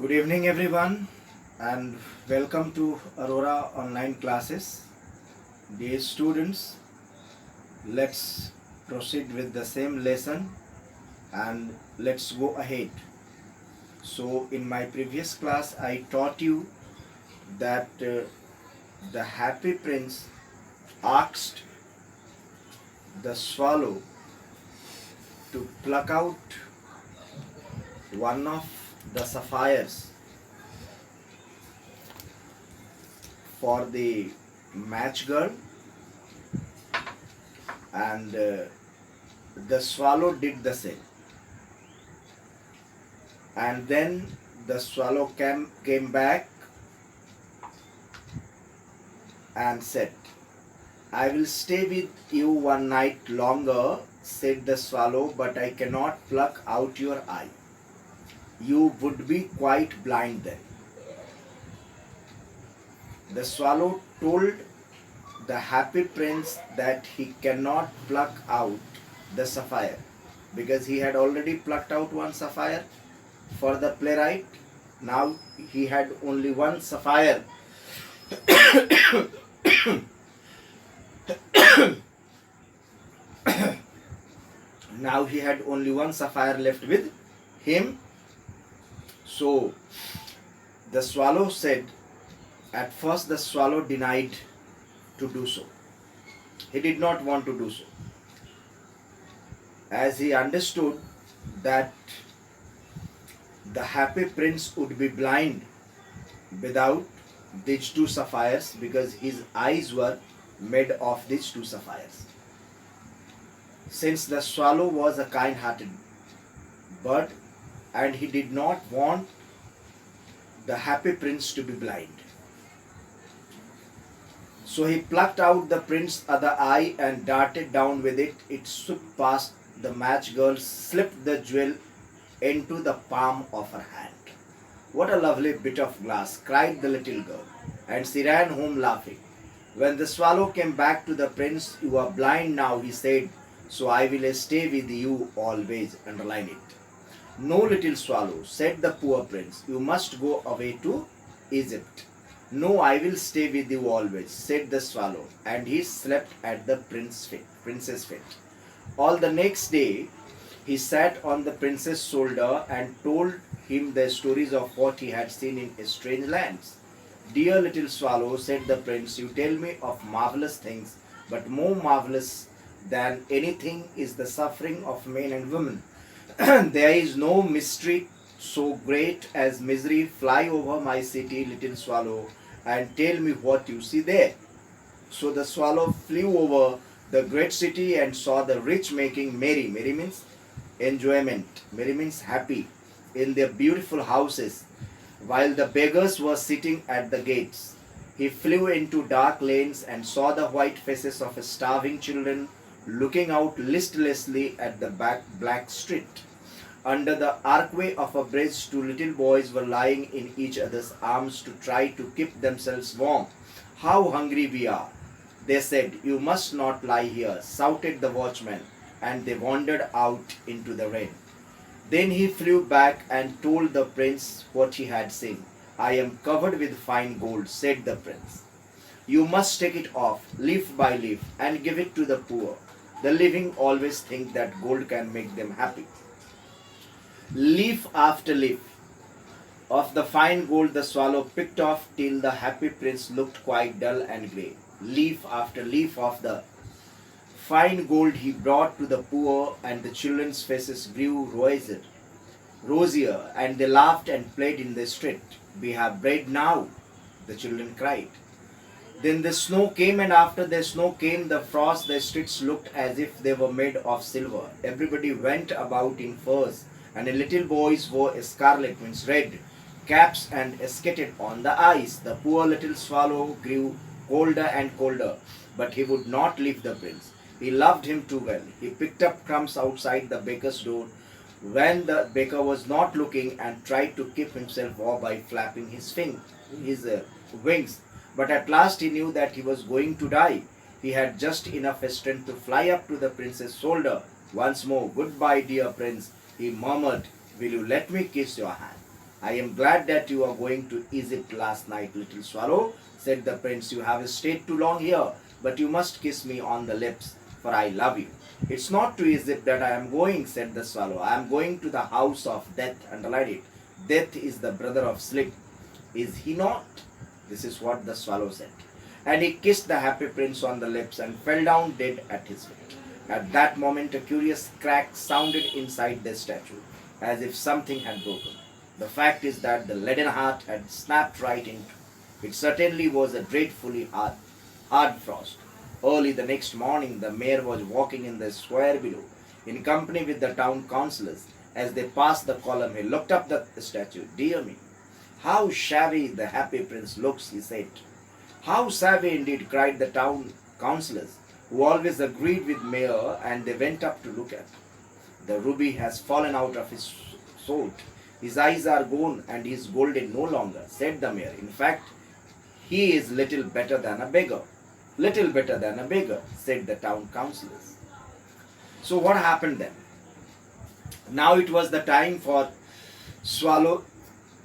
Good evening, everyone, and welcome to Aurora Online Classes. Dear students, let's proceed with the same lesson and let's go ahead. So, in my previous class, I taught you that the happy prince asked the swallow to pluck out one of the sapphires for the match girl, and the swallow did the same. And then the swallow came back and said, I will stay with you one night longer, said the swallow, but I cannot pluck out your eye. You would be quite blind then. The swallow told the happy prince that he cannot pluck out the sapphire because he had already plucked out one sapphire for the playwright. Now he had only one sapphire. Now he had only one sapphire left with him. So the swallow said, at first the swallow denied to do so. He did not want to do so, as he understood that the happy prince would be blind without these two sapphires because his eyes were made of these two sapphires. Since the swallow was a kind-hearted bird and he did not want the happy prince to be blind, so he plucked out the prince's other eye and darted down with it. It swooped past the match girl, slipped the jewel into the palm of her hand. What a lovely bit of glass, cried the little girl, and she ran home laughing. When the swallow came back to the prince, you are blind now, he said, so I will stay with you always. Underline it. No, little swallow, said the poor prince, you must go away to Egypt. No, I will stay with you always, said the swallow, and he slept at the prince's feet. All the next day, he sat on the prince's shoulder and told him the stories of what he had seen in strange lands. Dear little swallow, said the prince, you tell me of marvelous things, but more marvelous than anything is the suffering of men and women. There is no mystery so great as misery. Fly over my city, little swallow, and tell me what you see there. So the swallow flew over the great city and saw the rich making merry. Merry means enjoyment. Merry means happy in their beautiful houses, while the beggars were sitting at the gates. He flew into dark lanes and saw the white faces of starving children looking out listlessly at the black street. Under the archway of a bridge, two little boys were lying in each other's arms to try to keep themselves warm. How hungry we are, they said. You must not lie here, shouted the watchman, and they wandered out into the rain. Then he flew back and told the prince what he had seen. I am covered with fine gold, said the prince. You must take it off, leaf by leaf, and give it to the poor. The living always think that gold can make them happy. Leaf after leaf of the fine gold the swallow picked off till the happy prince looked quite dull and grey. Leaf after leaf of the fine gold he brought to the poor, and the children's faces grew rosier, and they laughed and played in the street. We have bread now, the children cried. Then the snow came, and after the snow came the frost. The streets looked as if they were made of silver. Everybody went about in furs, and the little boys wore scarlet, means red, caps and skated on the ice. The poor little swallow grew colder and colder, but he would not leave the prince. He loved him too well. He picked up crumbs outside the baker's door when the baker was not looking and tried to keep himself warm by flapping his wings. But at last he knew that he was going to die. He had just enough strength to fly up to the prince's shoulder. Once more, goodbye, dear prince, he murmured. Will you let me kiss your hand? I am glad that you are going to Egypt last night, little swallow, said the prince. You have stayed too long here, but you must kiss me on the lips, for I love you. It's not to Egypt that I am going, said the swallow. I am going to the house of death. Underline it. Death is the brother of sleep. Is he not? This is what the swallow said. And he kissed the happy prince on the lips and fell down dead at his feet. At that moment, a curious crack sounded inside the statue, as if something had broken. The fact is that the leaden heart had snapped right into it. It certainly was a dreadfully hard frost. Early the next morning, the mayor was walking in the square below, in company with the town councillors. As they passed the column, he looked up the statue. Dear me, how shabby the happy prince looks, he said. How shabby indeed, cried the town councillors, who always agreed with mayor, and they went up to look at him. The ruby has fallen out of his sword. His eyes are gone, and he is golden no longer, said the mayor. In fact, he is little better than a beggar. Little better than a beggar, said the town councillors. So what happened then? Now it was the time for swallow.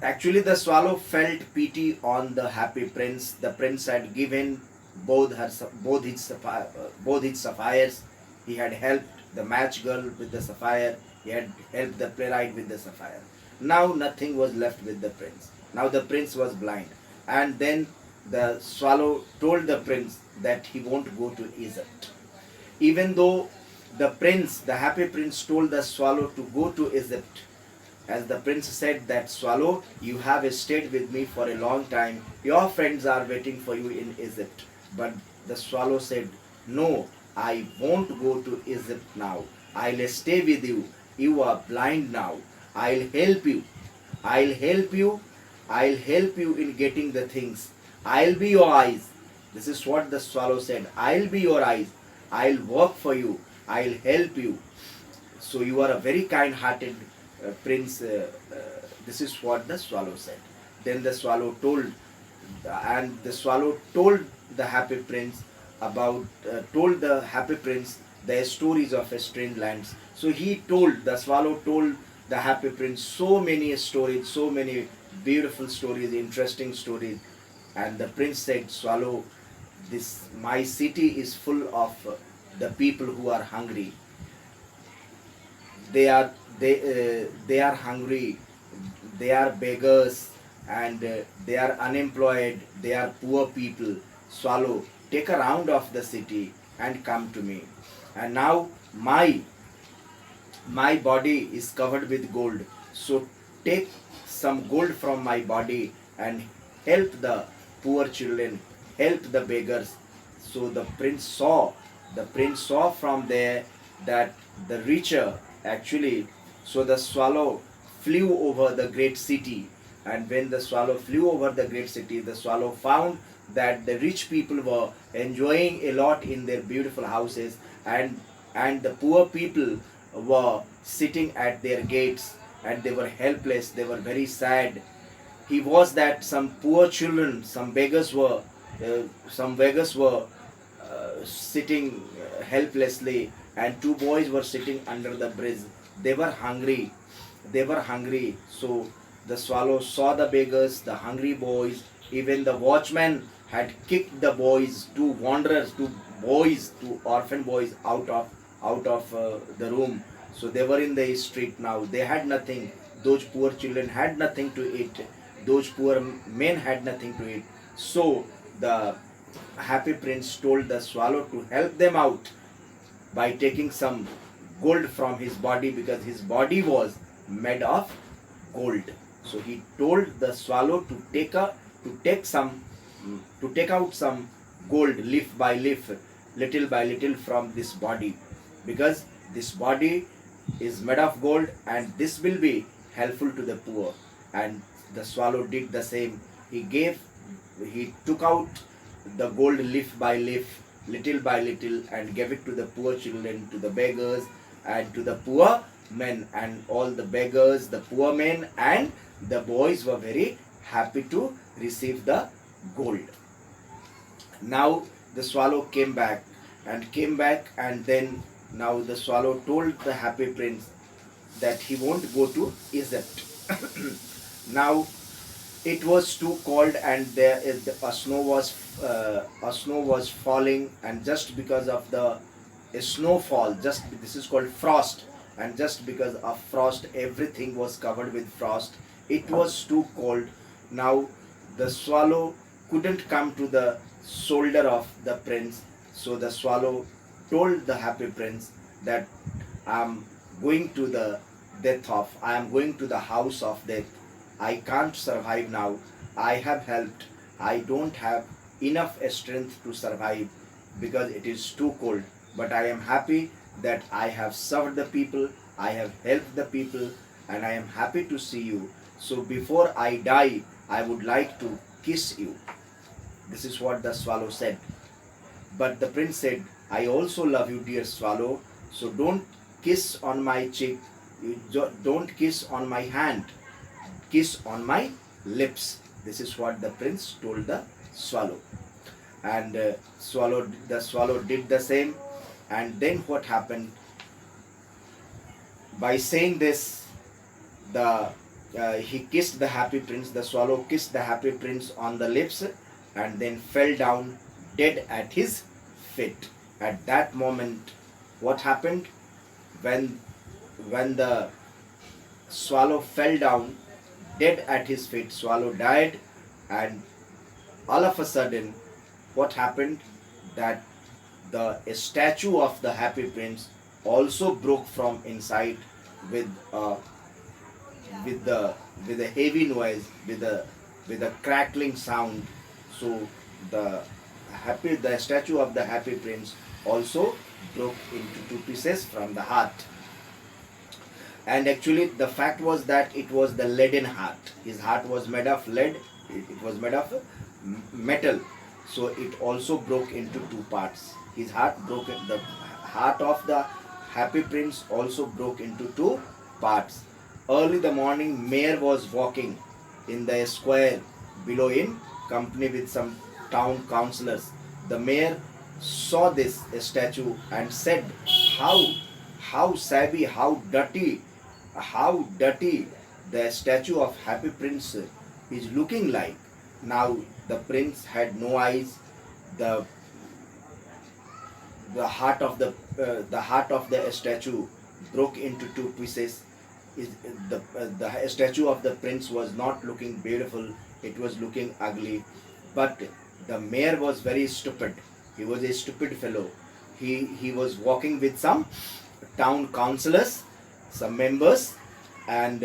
Actually, the swallow felt pity on the happy prince. The prince had given both his sapphires. He had helped the match girl with the sapphire. He had helped the playwright with the sapphire. Now nothing was left with the prince. Now the prince was blind. And then the swallow told the prince that he won't go to Egypt. Even though the happy prince told the swallow to go to Egypt, as the prince said that, swallow, you have stayed with me for a long time. Your friends are waiting for you in Egypt. But the swallow said, no, I won't go to Egypt now. I'll stay with you. You are blind now. I'll help you. I'll help you. I'll help you in getting the things. I'll be your eyes. This is what the swallow said. I'll be your eyes. I'll work for you. I'll help you. So you are a very kind-hearted prince. This is what the swallow said. Then the swallow told, and the swallow told the happy prince told the happy prince the stories of strange lands. So the swallow told the happy prince so many stories, so many beautiful stories, interesting stories. And the prince said, swallow, my city is full of the people who are hungry. They are hungry. They are beggars, and they are unemployed. They are poor people. Swallow, take a round of the city and come to me. And now my body is covered with gold. So take some gold from my body and help the poor children, help the beggars. So the prince saw from there that the richer actually. So the swallow flew over the great city, and when the swallow flew over the great city, the swallow found that the rich people were enjoying a lot in their beautiful houses, and the poor people were sitting at their gates, and they were helpless. They were very sad. He was that some poor children, some beggars were sitting helplessly, and two boys were sitting under the bridge. They were hungry. So the swallow saw the beggars, the hungry boys. Even the watchman had kicked the boys, two orphan boys, out of the room. So they were in the street now. They had nothing. Those poor children had nothing to eat. Those poor men had nothing to eat. So the happy prince told the swallow to help them out by taking some gold from his body, because his body was made of gold. So he told the swallow to take out some gold, leaf by leaf, little by little, from this body, because this body is made of gold, and this will be helpful to the poor. And the swallow did the same. He took out the gold leaf by leaf, little by little, and gave it to the poor children, to the beggars, and to the poor men. And all the beggars, the poor men, and the boys were very happy to receive the gold. Now the swallow came back, and then now the swallow told the happy prince that he won't go to Egypt. Now it was too cold, and a snow was falling, and just because of the snowfall, just this is called frost, and just because of frost everything was covered with frost. It was too cold. Now the swallow couldn't come to the shoulder of the prince, so the swallow told the happy prince that I'm going to the I am going to the house of death. I can't survive now. I have helped. I don't have enough strength to survive because it is too cold. But I am happy that I have served the people, I have helped the people, and I am happy to see you. So before I die, I would like to kiss you. This is what the swallow said. But the prince said, I also love you, dear swallow, so don't kiss on my cheek, don't kiss on my hand, kiss on my lips. This is what the prince told the swallow. And the swallow did the same. And then what happened? By saying this, he kissed the happy prince. The swallow kissed the happy prince on the lips, and then fell down dead at his feet. At that moment, what happened? When the swallow fell down dead at his feet, swallow died, and all of a sudden, what happened? That the statue of the happy prince also broke from inside with a with a heavy noise, with a crackling sound. So the statue of the happy prince also broke into two pieces from the heart. And actually the fact was that it was the leaden heart. His heart was made of lead, it was made of metal, so it also broke into two parts. His heart broke, the heart of the happy prince also broke into two parts. Early the morning, mayor was walking in the square below in company with some town councillors. The mayor saw this statue and said, how savvy, how dirty the statue of happy prince is looking like. Now the prince had no eyes. The the heart of the statue broke into two pieces. The statue of the prince was not looking beautiful, it was looking ugly. But the mayor was very stupid. He was a stupid fellow. He was walking with some town councillors, some members, and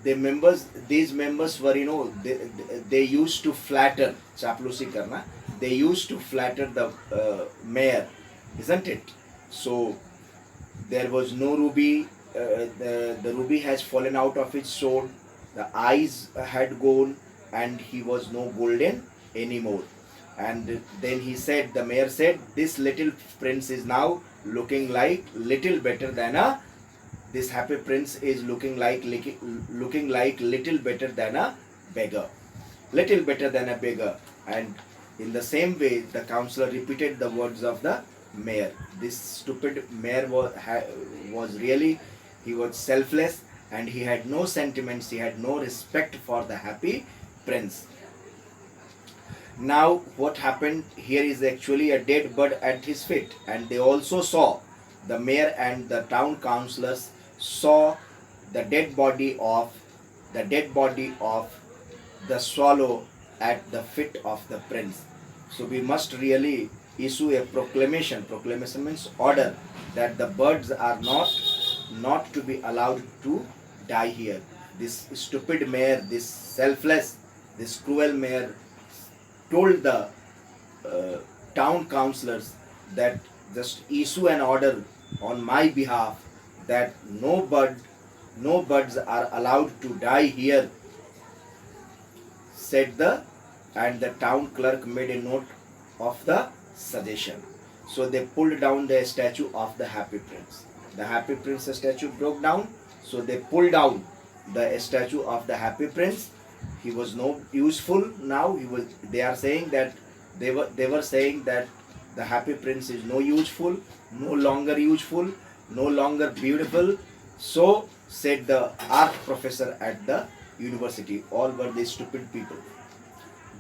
these members were, they used to flatter, chaplusi karna, they used to flatter the mayor, isn't it? So there was no ruby. The ruby has fallen out of his sword. The eyes had gone, and he was no golden anymore. And then the mayor said, this little prince is now looking like little better than a. This happy prince is looking like little better than a beggar, little better than a beggar. And in the same way, the counselor repeated the words of the mayor. This stupid mayor was really, he was selfless, and he had no sentiments, he had no respect for the happy prince. Now what happened here is actually a dead bird at his feet, and they also saw, the mayor and the town councillors saw the dead body of the swallow at the feet of the prince. So we must really issue a proclamation. Proclamation means order, that the birds are not to be allowed to die here. This stupid mayor, this selfless, this cruel mayor told the town councillors that just issue an order on my behalf that no birds are allowed to die here, said and the town clerk made a note of the suggestion. So they pulled down the statue of the happy prince. The happy prince statue broke down, so they pulled down the statue of the happy prince. He was no useful now. They are saying that they were saying that the happy prince is no useful, no longer beautiful. So said the art professor at the university. All were the stupid people.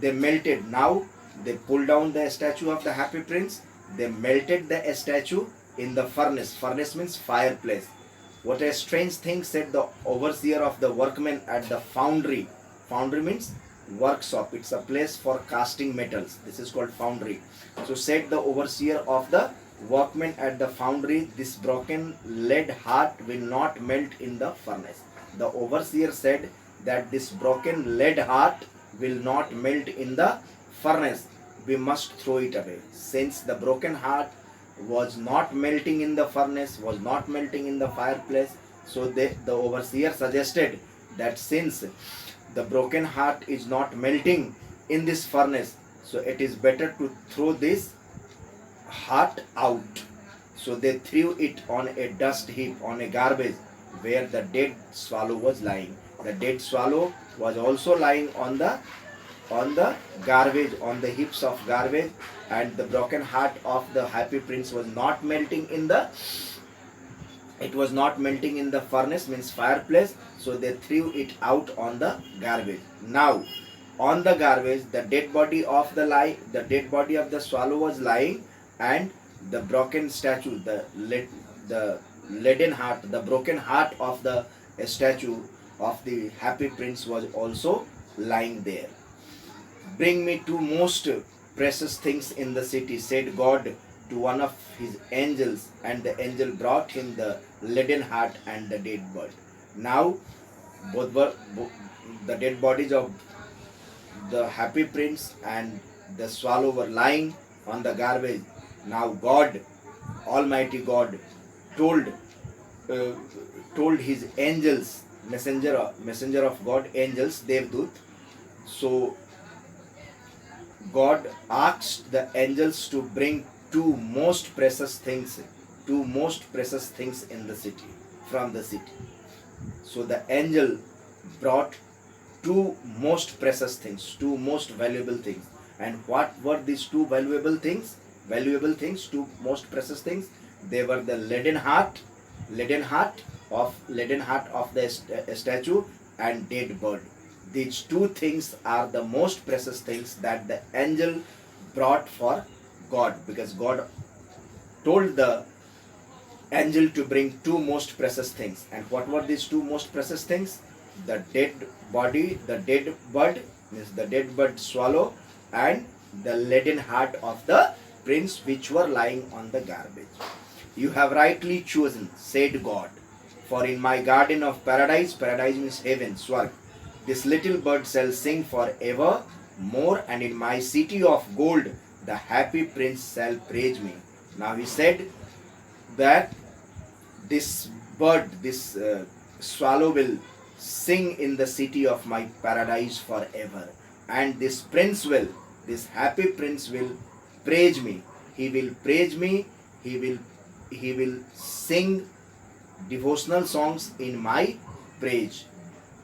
They melted. Now they pulled down the statue of the Happy Prince. They melted the statue in the furnace. Furnace means fireplace. What a strange thing, said the overseer of the workmen at the foundry. Foundry means workshop. It's a place for casting metals. This is called foundry. So said the overseer of the workmen at the foundry, this broken lead heart will not melt in the furnace. The overseer said that this broken lead heart will not melt in the furnace. We must throw it away. Since the broken heart was not melting in the furnace, was not melting in the fireplace, so the overseer suggested that since the broken heart is not melting in this furnace, so it is better to throw this heart out. So they threw it on a dust heap, on a garbage, where the dead swallow was lying. The dead swallow was also lying on the garbage, on the heaps of garbage, and the broken heart of the Happy Prince was not melting in the furnace, means fireplace. So they threw it out on the garbage. Now on the garbage, the dead body of the swallow was lying, and the broken statue, the leaden heart, the broken heart of the statue of the Happy Prince was also lying there. Bring me two most precious things in the city, said God to one of his angels, and the angel brought him the leaden heart and the dead bird. Now the dead bodies of the Happy Prince and the swallow were lying on the garbage. Now God, Almighty God, told his angels, messenger of God, angels, Devdut. So God asked the angels to bring two most precious things in the city, from the city. So the angel brought two most precious things, two most valuable things. And what were these two valuable things, two most precious things? They were the leaden heart of the statue and dead bird. These two things are the most precious things that the angel brought for God, because God told the angel to bring two most precious things. And what were these two most precious things? The dead body, the dead bird, means the dead bird swallow, and the leaden heart of the prince, which were lying on the garbage. You have rightly chosen, said God, for in my garden of paradise, paradise means heaven, Swarg, this little bird shall sing forever more, and in my city of gold the Happy Prince shall praise me. Now he said that this bird, this swallow will sing in the city of my paradise forever, and this Happy Prince will praise me. He will praise me. He will sing devotional songs in my praise.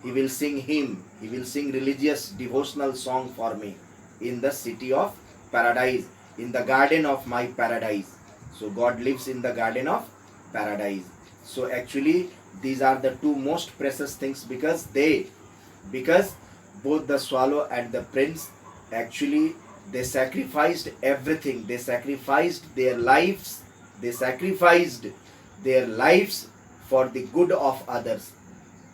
He will sing hymn. He will sing religious devotional song for me in the city of paradise, in the garden of my paradise. So God lives in the garden of paradise. So actually these are the two most precious things, because both the swallow and the prince, actually they sacrificed everything. They sacrificed their lives. For the good of others,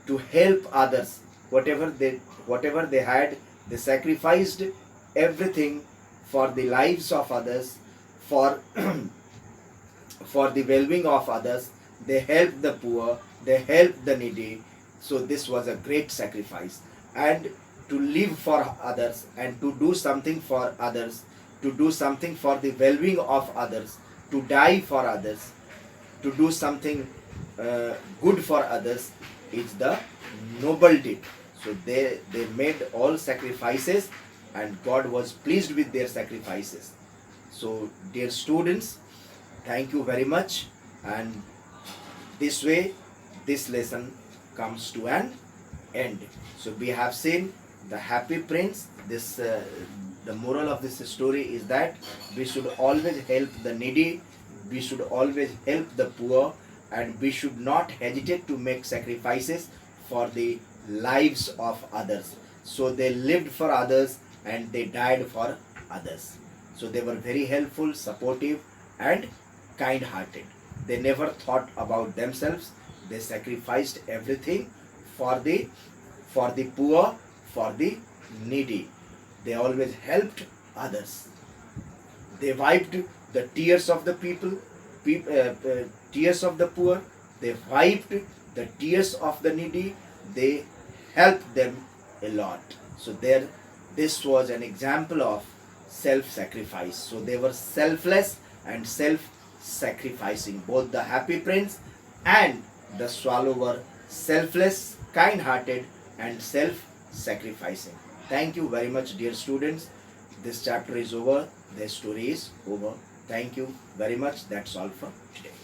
to help others. Whatever they had, they sacrificed everything for the lives of others, for for the well-being of others. They helped the poor, they helped the needy. So this was a great sacrifice. And to live for others, and to do something for others, to do something for the well-being of others, to die for others, to do something good for others, is the noble deed. So they made all sacrifices, and God was pleased with their sacrifices. So dear students, thank you very much. And this way this lesson comes to an end. So we have seen the Happy Prince. The moral of this story is that we should always help the needy, we should always help the poor, and we should not hesitate to make sacrifices for the lives of others. So they lived for others and they died for others. So they were very helpful, supportive, and kind hearted. They never thought about themselves. They sacrificed everything for the poor, for the needy. They always helped others. They wiped the tears of the tears of the poor. They wiped the tears of the needy. They helped them a lot. So this was an example of self-sacrifice. So they were selfless and self-sacrificing. Both the happy prince and the swallow were selfless, kind-hearted, and self-sacrificing. Thank you very much, dear students. This chapter is over. The story is over. Thank you very much. That's all for today.